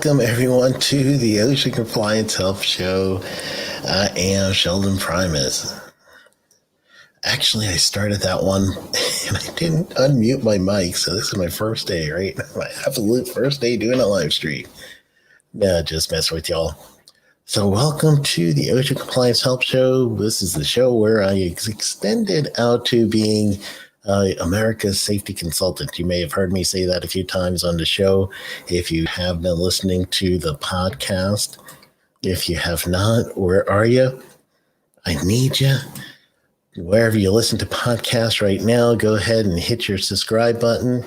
Welcome everyone to the OSHA Compliance Help Show. I am Sheldon Primus. Actually, I started that one and I didn't unmute my mic, so this is my first day, right? My absolute first day doing a live stream. No, just mess with y'all. So welcome to the OSHA Compliance Help Show. This is the show where I extended out to being America's safety consultant. You may have heard me say that a few times on the show. If you have been listening to the podcast, if you have not, where are you? I need you. Wherever you listen to podcasts right now, go ahead and hit your subscribe button.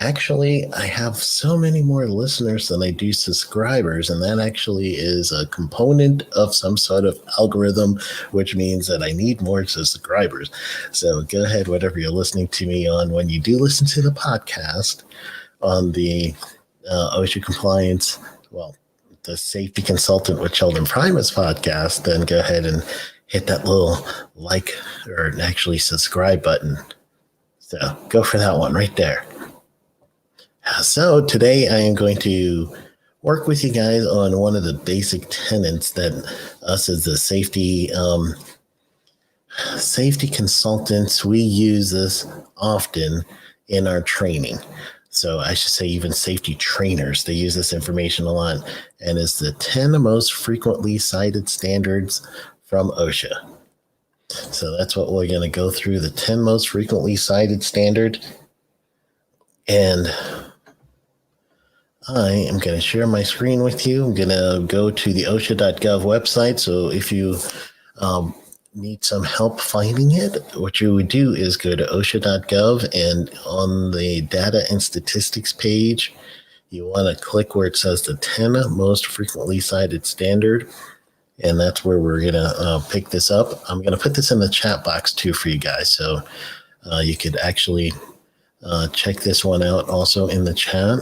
Actually, I have so many more listeners than I do subscribers, and that actually is a component of some sort of algorithm, which means that I need more subscribers. So go ahead, whatever you're listening to me on, when you do listen to the podcast on the OSHA Compliance, the Safety Consultant with Sheldon Primus podcast, then go ahead and hit that little like or actually subscribe button. So go for that one right there. So today I am going to work with you guys on one of the basic tenets that us as the safety consultants, we use this often in our training. So I should say even safety trainers, they use this information a lot, and it's the 10 most frequently cited standards from OSHA. So that's what we're going to go through, the 10 most frequently cited standard. And I am going to share my screen with you. I'm going to go to the OSHA.gov website. So if you need some help finding it, what you would do is go to OSHA.gov, and on the data and statistics page, you want to click where it says the 10 most frequently cited standard. And that's where we're going to pick this up. I'm going to put this in the chat box too for you guys. So you could actually check this one out also in the chat.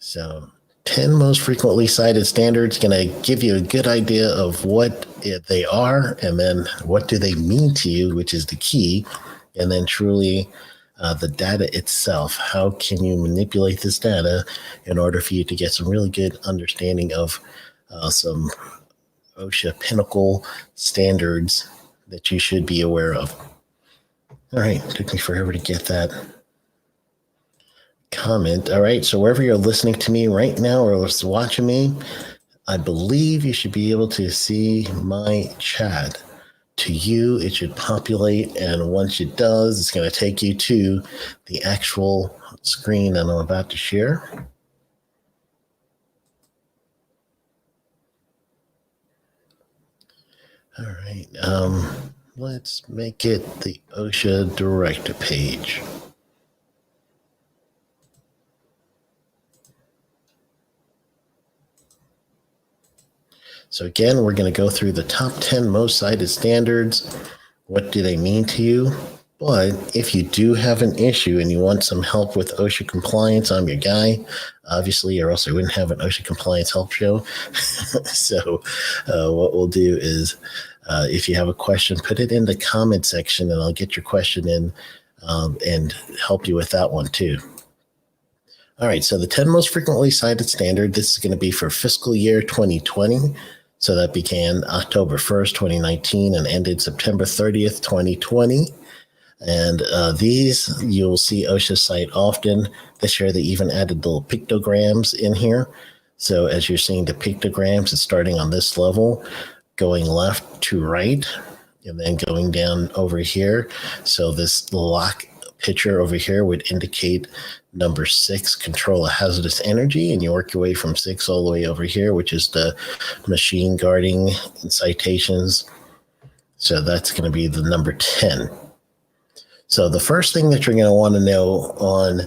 So 10 most frequently cited standards, going to give you a good idea of what they are, and then what do they mean to you, which is the key, and then truly the data itself. How can you manipulate this data in order for you to get some really good understanding of some OSHA pinnacle standards that you should be aware of. All right, took me forever to get that comment. All right, so wherever you're listening to me right now or watching me, I believe you should be able to see my chat. To you, it should populate, and once it does, it's going to take you to the actual screen that I'm about to share. All right, let's make it the OSHA Director page. So again, we're going to go through the top 10 most cited standards. What do they mean to you? But if you do have an issue and you want some help with OSHA compliance, I'm your guy, obviously, or else I wouldn't have an OSHA compliance help show. So what we'll do is if you have a question, put it in the comment section and I'll get your question in and help you with that one too. All right, so the 10 most frequently cited standard, this is going to be for fiscal year 2020. So that began October 1st, 2019 and ended September 30th, 2020. And these you'll see OSHA cite often. This year they even added little pictograms in here. So as you're seeing the pictograms, it's starting on this level, going left to right, and then going down over here. So this lock picture over here would indicate number 6, control a hazardous energy, and you work your way from 6 all the way over here, which is the machine guarding and citations. So that's going to be the number 10. So the first thing that you're going to want to know on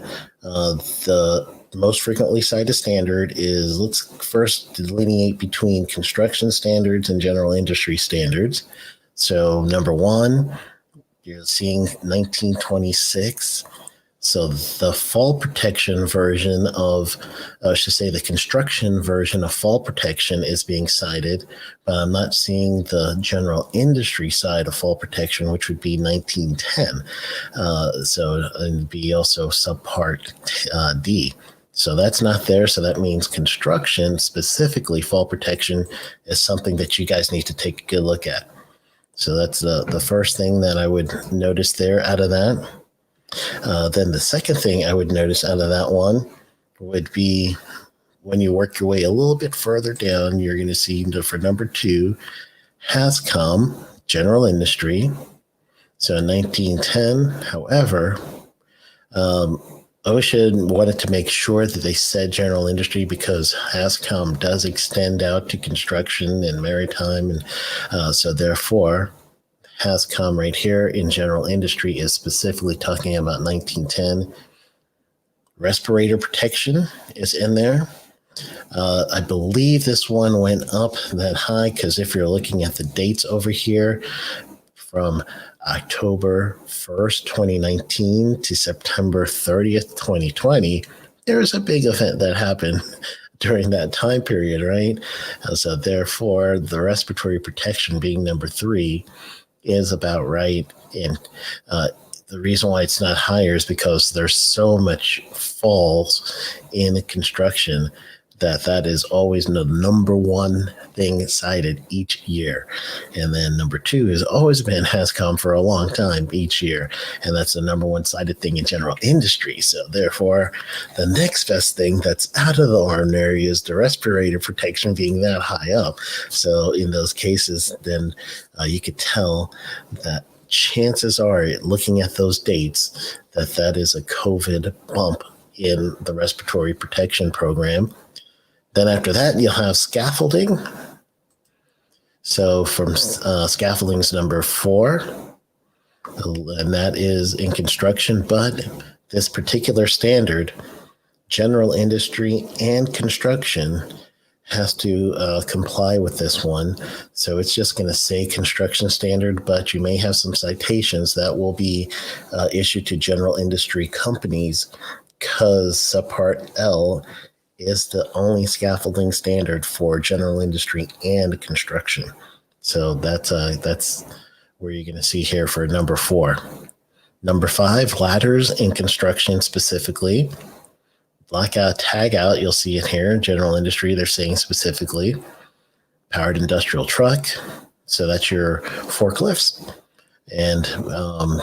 the most frequently cited standard is, let's first delineate between construction standards and general industry standards. So number 1, you're seeing 1926. So the fall protection version of, I should say the construction version of fall protection is being cited, but I'm not seeing the general industry side of fall protection, which would be 1910. So it'd be also subpart D. So that's not there. So that means construction, specifically fall protection, is something that you guys need to take a good look at. So that's the first thing that I would notice there out of that. Then the second thing I would notice out of that one would be when you work your way a little bit further down, you're going to see for number 2, HASCOM, general industry. So in 1910, however, OSHA wanted to make sure that they said general industry because HASCOM does extend out to construction and maritime. And so therefore, HASCOM right here in general industry is specifically talking about 1910. Respirator protection is in there. I believe this one went up that high because if you're looking at the dates over here from October 1st, 2019 to September 30th, 2020, there's a big event that happened during that time period, right? So therefore, the respiratory protection being number 3 is about right. And the reason why it's not higher is because there's so much falls in construction that is always the number 1 thing cited each year. And then number 2 has always been HASCOM for a long time each year. And that's the number 1 cited thing in general industry. So therefore, the next best thing that's out of the ordinary is the respirator protection being that high up. So in those cases, then you could tell that chances are, looking at those dates, that is a COVID bump in the respiratory protection program. Then after that, you'll have scaffolding. So from scaffolding's number 4, and that is in construction, but this particular standard, general industry and construction, has to comply with this one. So it's just going to say construction standard, but you may have some citations that will be issued to general industry companies because subpart L is the only scaffolding standard for general industry and construction. So that's where you're going to see here for number 4. Number 5, ladders in construction specifically. Blackout, tagout, you'll see it here. General industry, they're saying specifically. Powered industrial truck, so that's your forklifts and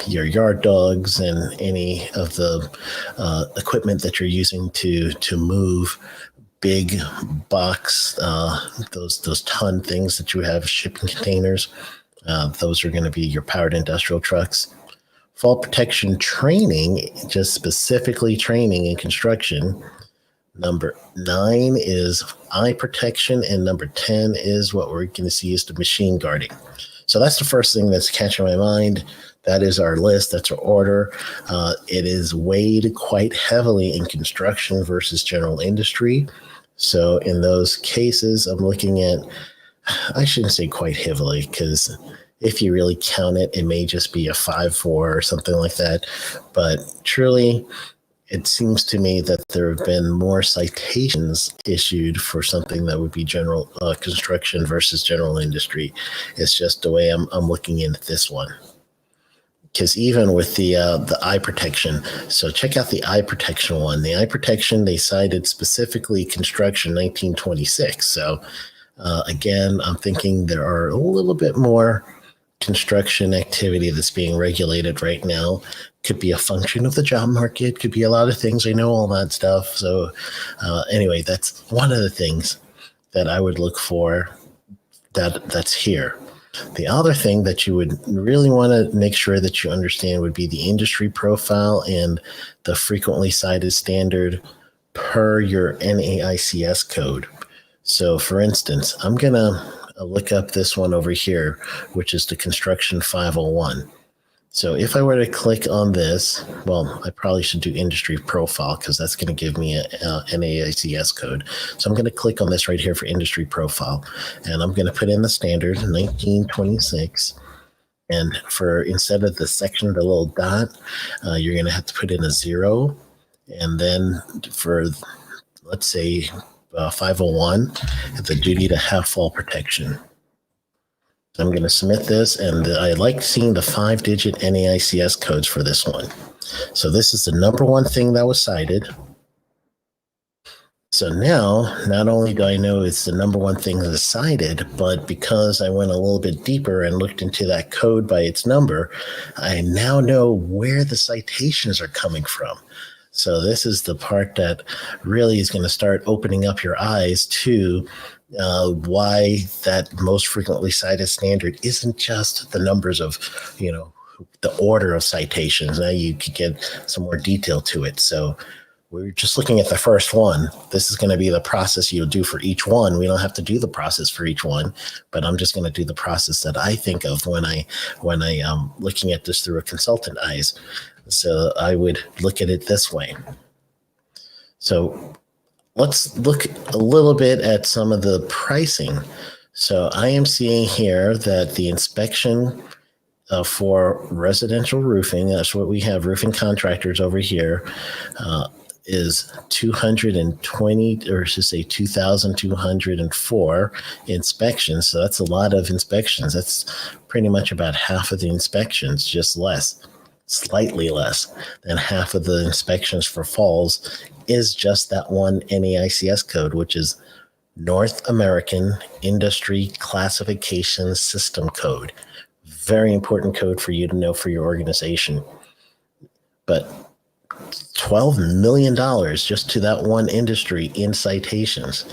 your yard dogs and any of the equipment that you're using to move big box, those ton things that you have, shipping containers. Those are going to be your powered industrial trucks. Fall protection training, just specifically training in construction. Number 9 is eye protection, and number 10 is what we're going to see is the machine guarding. So that's the first thing that's catching my mind. That is our list. That's our order. It is weighed quite heavily in construction versus general industry. So in those cases, I'm looking at, I shouldn't say quite heavily, because if you really count it, it may just be a 5-4 or something like that. But truly, it seems to me that there have been more citations issued for something that would be general construction versus general industry. It's just the way I'm looking in at this one. Because even with the eye protection, so check out the eye protection one. The eye protection, they cited specifically construction 1926. So again, I'm thinking there are a little bit more construction activity that's being regulated right now. Could be a function of the job market, could be a lot of things. I know all that stuff. So anyway, that's one of the things that I would look for that's here. The other thing that you would really want to make sure that you understand would be the industry profile and the frequently cited standard per your NAICS code. So for instance, I'm going to look up this one over here, which is the construction 501. So if I were to click on this, well, I probably should do industry profile because that's going to give me a NAICS code. So I'm going to click on this right here for industry profile, and I'm going to put in the standard 1926. And for instead of the section, the little dot, you're going to have to put in a 0. And then for, let's say, 501, the duty to have fall protection. I'm going to submit this, and I like seeing the 5-digit NAICS codes for this one. So this is the number 1 thing that was cited. So now, not only do I know it's the number one thing that's cited, but because I went a little bit deeper and looked into that code by its number, I now know where the citations are coming from. So this is the part that really is going to start opening up your eyes to why that most frequently cited standard isn't just the numbers of, the order of citations. Now you could get some more detail to it. So we're just looking at the first one. This is going to be the process you'll do for each one. We don't have to do the process for each one, but I'm just going to do the process that I think of when I am looking at this through a consultant eyes. So I would look at it this way. So let's look a little bit at some of the pricing. So I am seeing here that the inspection for residential roofing, that's what we have, roofing contractors over here, is 220, or should say 2,204 inspections. So that's a lot of inspections. That's pretty much about half of the inspections, just less, slightly less than half of the inspections for falls is just that one NAICS code, which is North American Industry Classification System Code. Very important code for you to know for your organization. But $12 million just to that one industry in citations.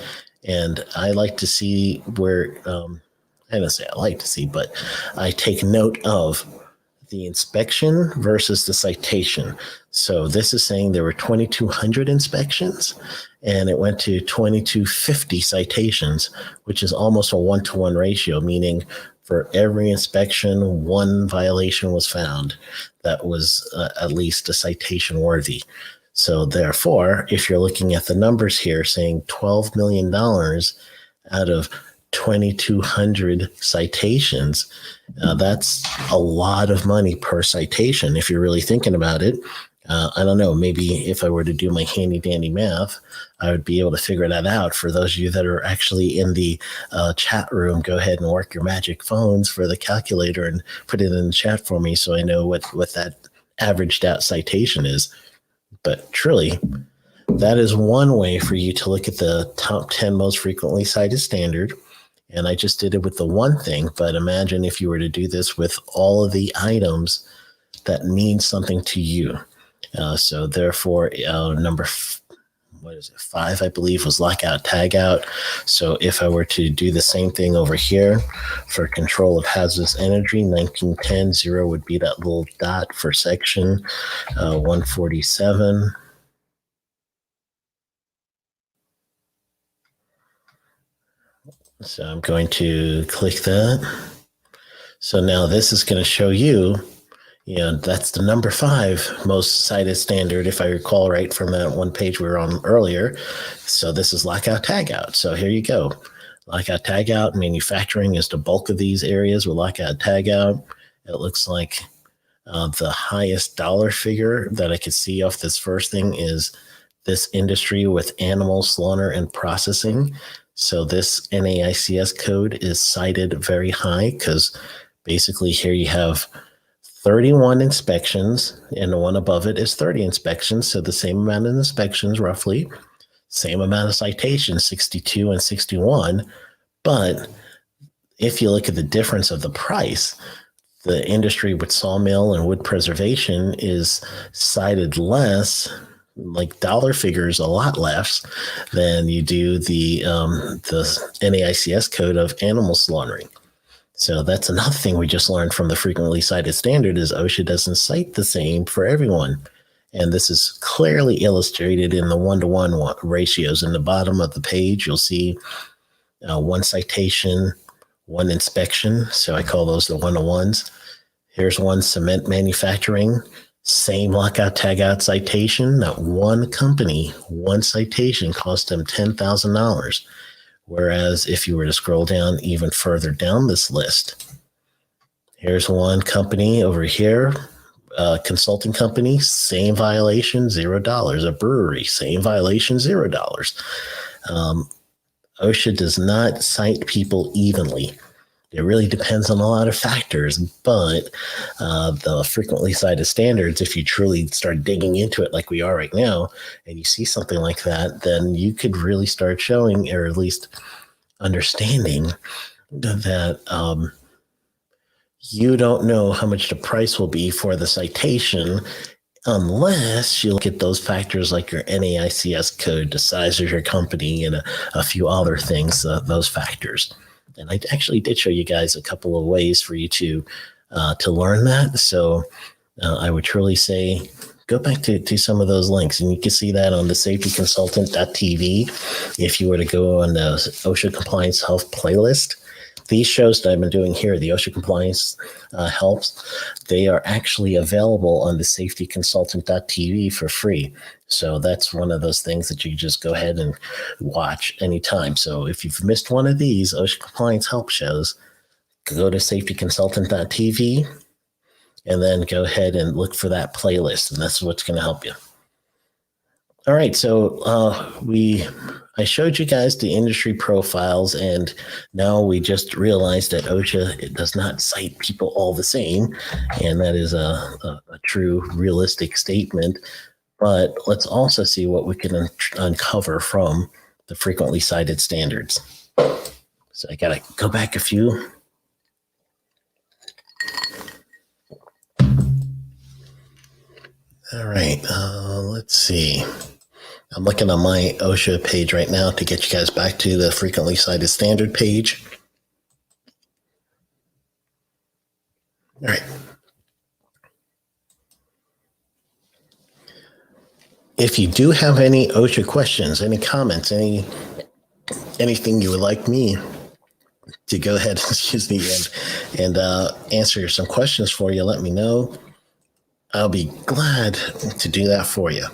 And I like to see where, I don't say I like to see, but I take note of the inspection versus the citation. So this is saying there were 2,200 inspections and it went to 2,250 citations, which is almost a 1-to-1 ratio, meaning for every inspection, one violation was found that was at least a citation worthy. So therefore, if you're looking at the numbers here saying $12 million out of 2,200 citations, that's a lot of money per citation if you're really thinking about it. I don't know, maybe if I were to do my handy dandy math, I would be able to figure that out. For those of you that are actually in the chat room, go ahead and work your magic phones for the calculator and put it in the chat for me so I know what that averaged out citation is. But truly, that is one way for you to look at the top 10 most frequently cited standard. And I just did it with the one thing, but imagine if you were to do this with all of the items that mean something to you. So therefore, number 5, I believe, was lockout tagout. So if I were to do the same thing over here for control of hazardous energy, 1910, would be that little dot for section 147. So I'm going to click that. So now this is going to show you, that's the number 5 most cited standard, if I recall right from that one page we were on earlier. So this is lockout tagout. So here you go. Lockout tagout, manufacturing is the bulk of these areas with lockout tagout. It looks like the highest dollar figure that I could see off this first thing is this industry with animal slaughter and processing. So this NAICS code is cited very high because basically here you have 31 inspections and the one above it is 30 inspections. So the same amount of inspections, roughly, same amount of citations, 62 and 61. But if you look at the difference of the price, the industry with sawmill and wood preservation is cited less, like dollar figures a lot less than you do the NAICS code of animal slaughtering. So that's another thing we just learned from the frequently cited standard is OSHA doesn't cite the same for everyone. And this is clearly illustrated in the 1-to-1 ratios. In the bottom of the page, you'll see 1 citation, 1 inspection. So I call those the 1-to-1s. Here's one cement manufacturing, same lockout tagout citation. Not one company, 1 citation cost them $10,000. Whereas if you were to scroll down even further down this list, here's one company over here, consulting company, same violation, $0. A brewery, same violation, $0. OSHA does not cite people evenly. It really depends on a lot of factors, but the frequently cited standards, if you truly start digging into it like we are right now, and you see something like that, then you could really start showing, or at least understanding, that you don't know how much the price will be for the citation unless you look at those factors like your NAICS code, the size of your company, and a few other things, those factors. And I actually did show you guys a couple of ways for you to learn that. So I would truly say go back to some of those links, and you can see that on the safetyconsultant.tv. If you were to go on the OSHA Compliance Health playlist, these shows that I've been doing here, the OSHA Compliance Helps, they are actually available on the safetyconsultant.tv for free. So that's one of those things that you just go ahead and watch anytime. So if you've missed one of these OSHA Compliance Help shows, go to safetyconsultant.tv and then go ahead and look for that playlist, and that's what's going to help you. All right, so I showed you guys the industry profiles, and now we just realized that OSHA does not cite people all the same, and that is a true, realistic statement. But let's also see what we can uncover from the frequently cited standards. So I got to go back a few. All right, let's see. I'm looking on my OSHA page right now to get you guys back to the frequently cited standard page. All right. If you do have any OSHA questions, any comments, anything you would like me to go ahead, and answer some questions for you, let me know. I'll be glad to do that for you.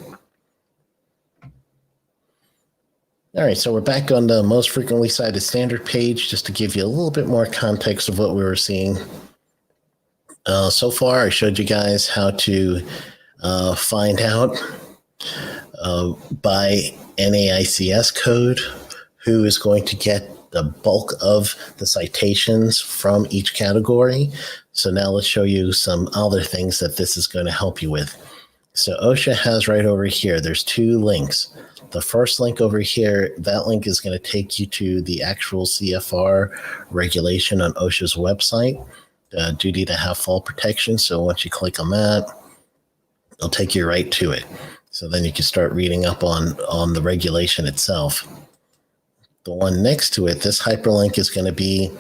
All right, so we're back on the most frequently cited standard page just to give you a little bit more context of what we were seeing. So far, I showed you guys how to find out by NAICS code who is going to get the bulk of the citations from each category. So now let's show you some other things that this is going to help you with. So OSHA has right over here, there's two links. The first link over here, that link is going to take you to the actual CFR regulation on OSHA's website, duty to have fall protection. So once you click on that, it'll take you right to it. So then you can start reading up on the regulation itself. The one next to it, this hyperlink is going to be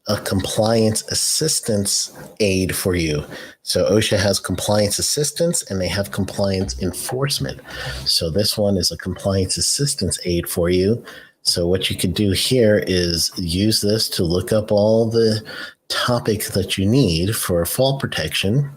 a compliance assistance aid for you. So OSHA has compliance assistance and they have compliance enforcement. So this one is a compliance assistance aid for you. So what you could do here is use this to look up all the topics that you need for fall protection.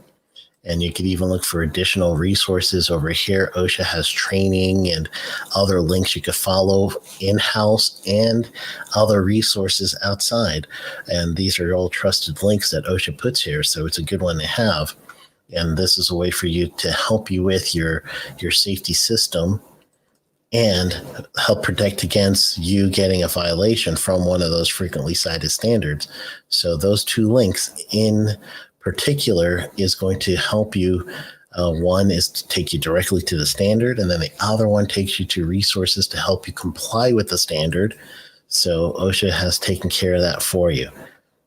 And you could even look for additional resources over here. OSHA has training and other links you could follow in-house and other resources outside. And these are all trusted links that OSHA puts here, so it's a good one to have. And this is a way for you to help you with your safety system and help protect against you getting a violation from one of those frequently cited standards. So those two links in particular is going to help you. One is to take you directly to the standard, and then the other one takes you to resources to help you comply with the standard. So OSHA has taken care of that for you.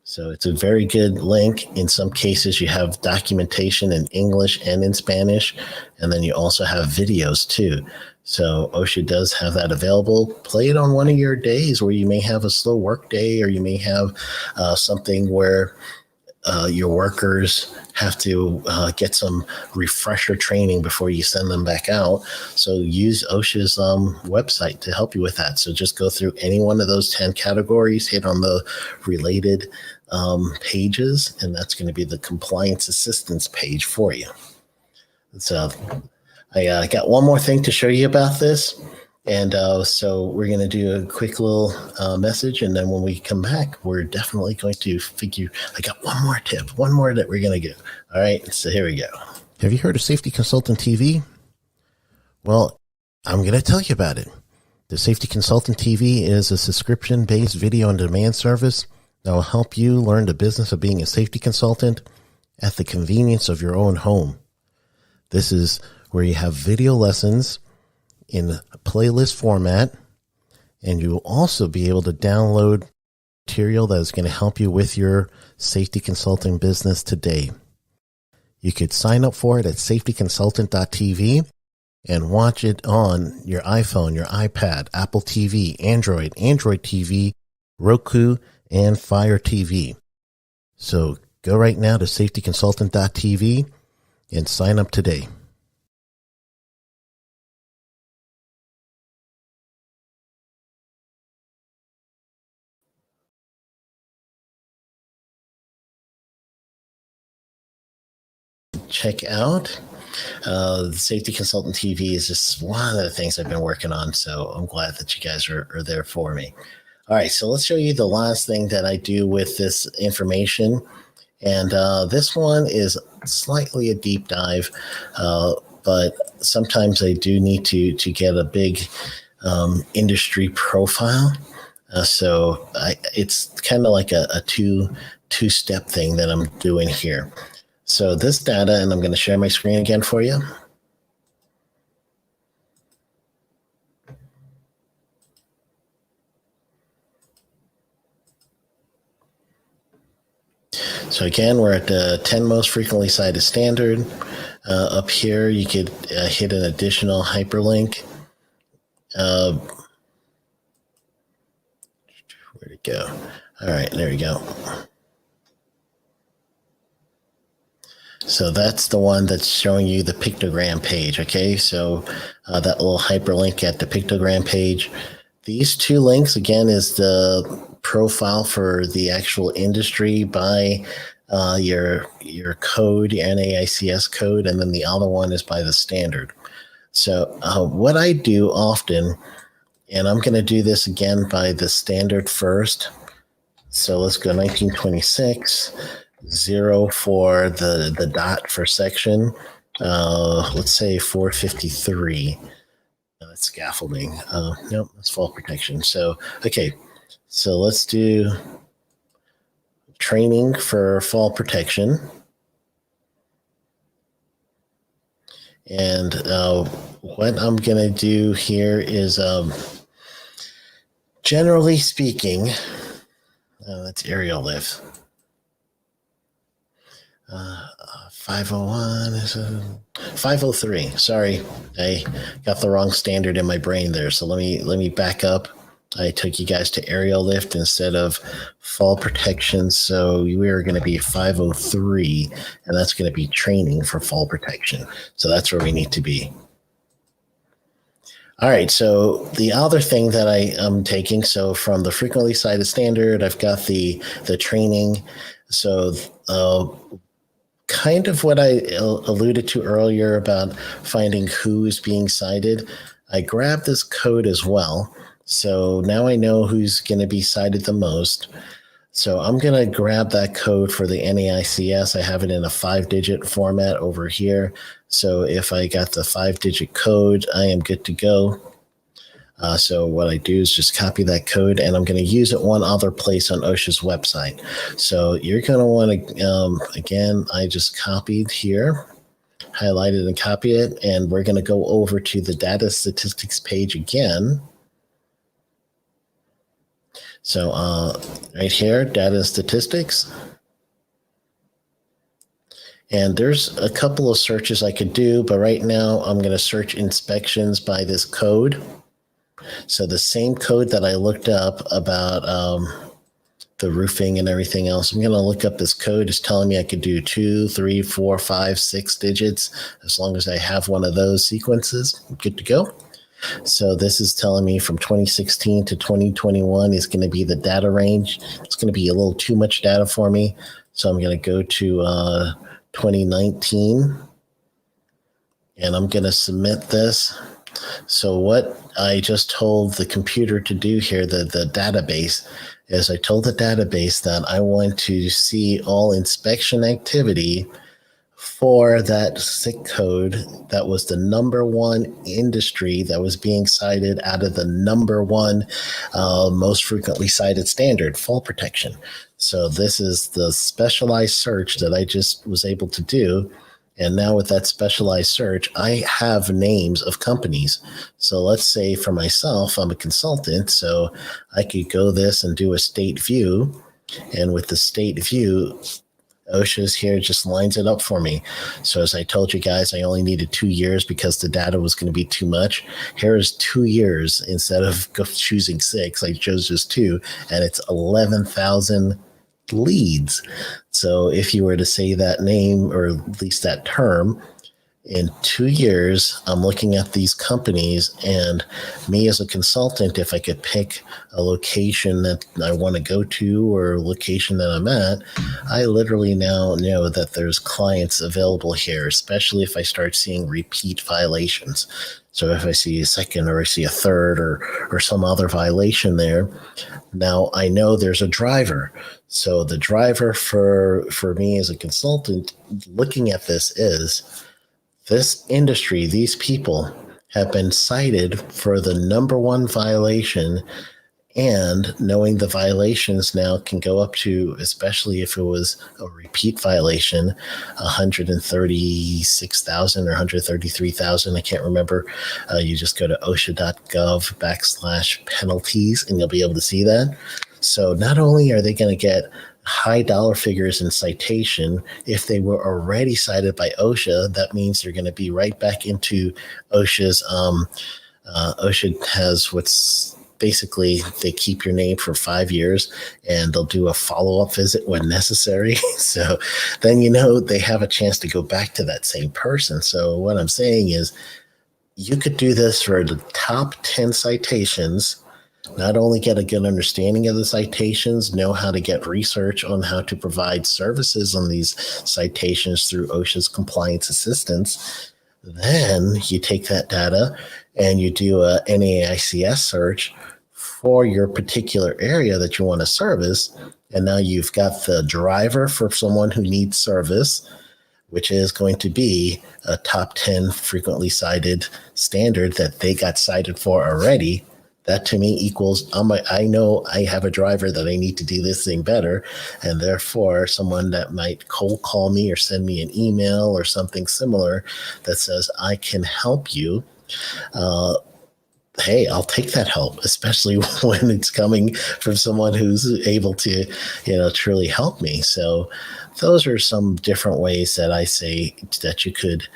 So it's a very good link. In some cases, you have documentation in English and in Spanish, and then you also have videos too. So OSHA does have that available. Play it on one of your days where you may have a slow work day, or you may have something where your workers have to get some refresher training before you send them back out. So use OSHA's website to help you with that. So just go through any one of those 10 categories, hit on the related pages, and that's going to be the compliance assistance page for you. So I got one more thing to show you about this. And so we're going to do a quick little message. And then when we come back, we're definitely going to figure, I got one more tip, one more that we're going to give. All right. So here we go. Have you heard of Safety Consultant TV? Well, I'm going to tell you about it. The Safety Consultant TV is a subscription-based video on demand service that will help you learn the business of being a safety consultant at the convenience of your own home. This is where you have video lessons in a playlist format, and you will also be able to download material that is going to help you with your safety consulting business today. You could sign up for it at safetyconsultant.tv and watch it on your iPhone, your iPad, Apple TV, Android TV, Roku, and Fire TV. So go right now to safetyconsultant.tv and sign up today. Check out the Safety Consultant TV is just one of the things I've been working on, so I'm glad that you guys are there for me. All right, so let's show you the last thing that I do with this information, and this one is slightly a deep dive, but sometimes I do need to get a big industry profile, so it's kind of like a two-step thing that I'm doing here. So this data, and I'm going to share my screen again for you. So again, we're at the 10 most frequently cited standard. Up here, you could hit an additional hyperlink. Where'd it go? All right, there we go. So that's the one that's showing you the pictogram page, okay? So that little hyperlink at the pictogram page. These two links, again, is the profile for the actual industry by your code, your NAICS code, and then the other one is by the standard. So what I do often, and I'm going to do this again by the standard first. So let's go 1926. 0 for the dot for section. Let's say 453. That's scaffolding. Nope, that's fall protection. So, okay. So let's do training for fall protection. And what I'm going to do here is, generally speaking, that's aerial lift. 501 is 503. Sorry, I got the wrong standard in my brain there. So let me back up. I took you guys to aerial lift instead of fall protection. So we are going to be 503, and that's going to be training for fall protection. So that's where we need to be. All right, so the other thing that I am taking, so from the frequently cited standard, I've got the training. So kind of what I alluded to earlier about finding who is being cited, I grabbed this code as well. So now I know who's going to be cited the most. So I'm going to grab that code for the NAICS. I have it in a 5-digit format over here. So if I got the 5-digit code, I am good to go. So what I do is just copy that code, and I'm going to use it one other place on OSHA's website. So you're going to want to, again, I just copied here, highlighted and copy it, and we're going to go over to the data statistics page again. So right here, data statistics. And there's a couple of searches I could do, but right now I'm going to search inspections by this code. So the same code that I looked up about the roofing and everything else, I'm going to look up this code. It's telling me I could do 2, 3, 4, 5, 6 digits. As long as I have one of those sequences, I'm good to go. So this is telling me from 2016 to 2021 is going to be the data range. It's going to be a little too much data for me. So I'm going to go to 2019, and I'm going to submit this. So what I just told the computer to do here, the database, is I told the database that I want to see all inspection activity for that SIC code that was the number one industry that was being cited out of the number one most frequently cited standard, fall protection. So this is the specialized search that I just was able to do. And now with that specialized search, I have names of companies. So let's say for myself, I'm a consultant, so I could go this and do a state view. And with the state view, OSHA's here just lines it up for me. So as I told you guys, I only needed 2 years because the data was going to be too much. Here is 2 years instead of choosing 6. I chose just 2, and it's 11,000 leads. So if you were to say that name, or at least that term, in 2 years, I'm looking at these companies, and me as a consultant, if I could pick a location that I want to go to or a location that I'm at, I literally now know that there's clients available here, especially if I start seeing repeat violations. So if I see a second or I see a third or some other violation there, now I know there's a driver. So the driver for me as a consultant looking at this is, this industry, these people have been cited for the number one violation, and knowing the violations now can go up to, especially if it was a repeat violation, 136,000 or 133,000. I can't remember. You just go to OSHA.gov/penalties and you'll be able to see that. So not only are they going to get high dollar figures in citation, if they were already cited by OSHA, that means they're going to be right back into OSHA's. OSHA has what's basically, they keep your name for 5 years and they'll do a follow-up visit when necessary. So then they have a chance to go back to that same person. So what I'm saying is, you could do this for the top 10 citations. Not only get a good understanding of the citations, know how to get research on how to provide services on these citations through OSHA's compliance assistance. Then you take that data and you do a NAICS search for your particular area that you want to service. And now you've got the driver for someone who needs service, which is going to be a top 10 frequently cited standard that they got cited for already. That to me equals, I know I have a driver that I need to do this thing better, and therefore someone that might cold call me or send me an email or something similar that says, I can help you. Hey, I'll take that help, especially when it's coming from someone who's able to, truly help me. So those are some different ways that I say that you could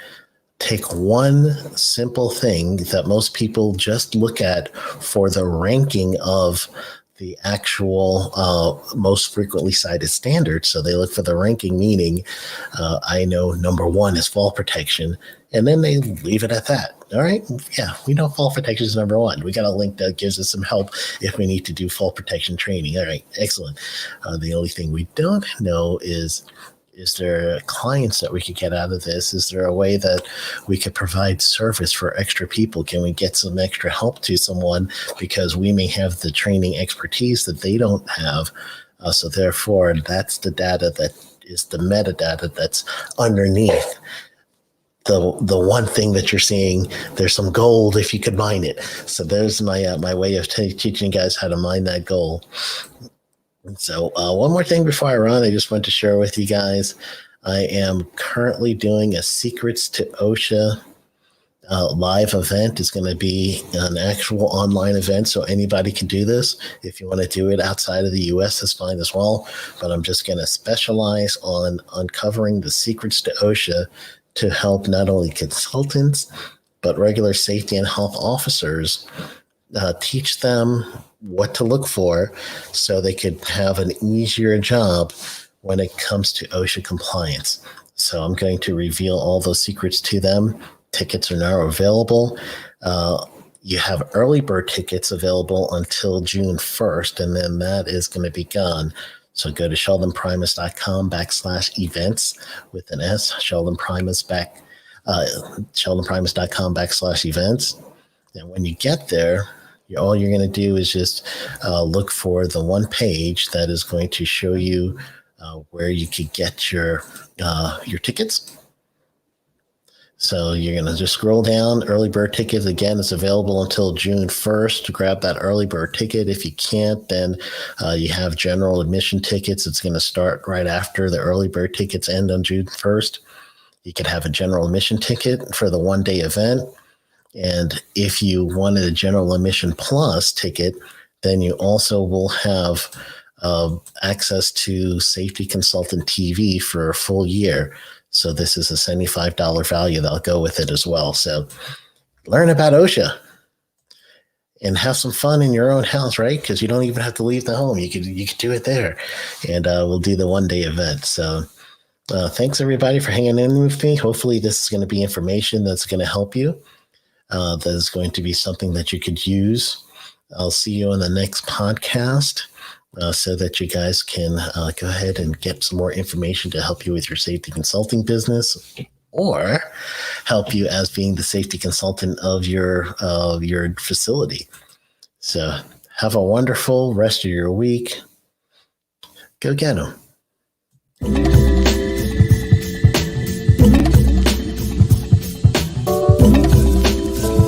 take one simple thing that most people just look at for the ranking of the actual most frequently cited standards. So they look for the ranking, meaning I know number one is fall protection, and then they leave it at that. All right, yeah, we know fall protection is number one. We got a link that gives us some help if we need to do fall protection training. All right, excellent. The only thing we don't know is there clients that we could get out of this? Is there a way that we could provide service for extra people? Can we get some extra help to someone because we may have the training expertise that they don't have? So therefore, that's the data that is the metadata that's underneath the one thing that you're seeing. There's some gold if you could mine it. So there's my way of teaching you guys how to mine that gold. So one more thing before I run, I just want to share with you guys, I am currently doing a Secrets to OSHA live event. It's going to be an actual online event, so anybody can do this. If you want to do it outside of the U.S., that's fine as well. But I'm just going to specialize on uncovering the secrets to OSHA to help not only consultants, but regular safety and health officers, teach them what to look for so they could have an easier job when it comes to OSHA compliance. So I'm going to reveal all those secrets to them. Tickets are now available. You have early bird tickets available until June 1st, and then that is going to be gone. So go to sheldonprimus.com/events with an S, sheldonprimus.com/events. And when you get there, all you're going to do is just look for the one page that is going to show you where you could get your tickets. So you're going to just scroll down. Early bird tickets, again, is available until June 1st. To grab that early bird ticket. If you can't, then you have general admission tickets. It's going to start right after the early bird tickets end on June 1st. You could have a general admission ticket for the one-day event. And if you wanted a general admission plus ticket, then you also will have access to Safety Consultant TV for a full year. So this is a $75 value that'll go with it as well. So learn about OSHA and have some fun in your own house, right? Because you don't even have to leave the home. You could do it there, and we'll do the one-day event. So thanks everybody for hanging in with me. Hopefully this is going to be information that's going to help you. That is going to be something that you could use. I'll see you on the next podcast. So that you guys can go ahead and get some more information to help you with your safety consulting business, or help you as being the safety consultant of your facility. So have a wonderful rest of your week. Go get them.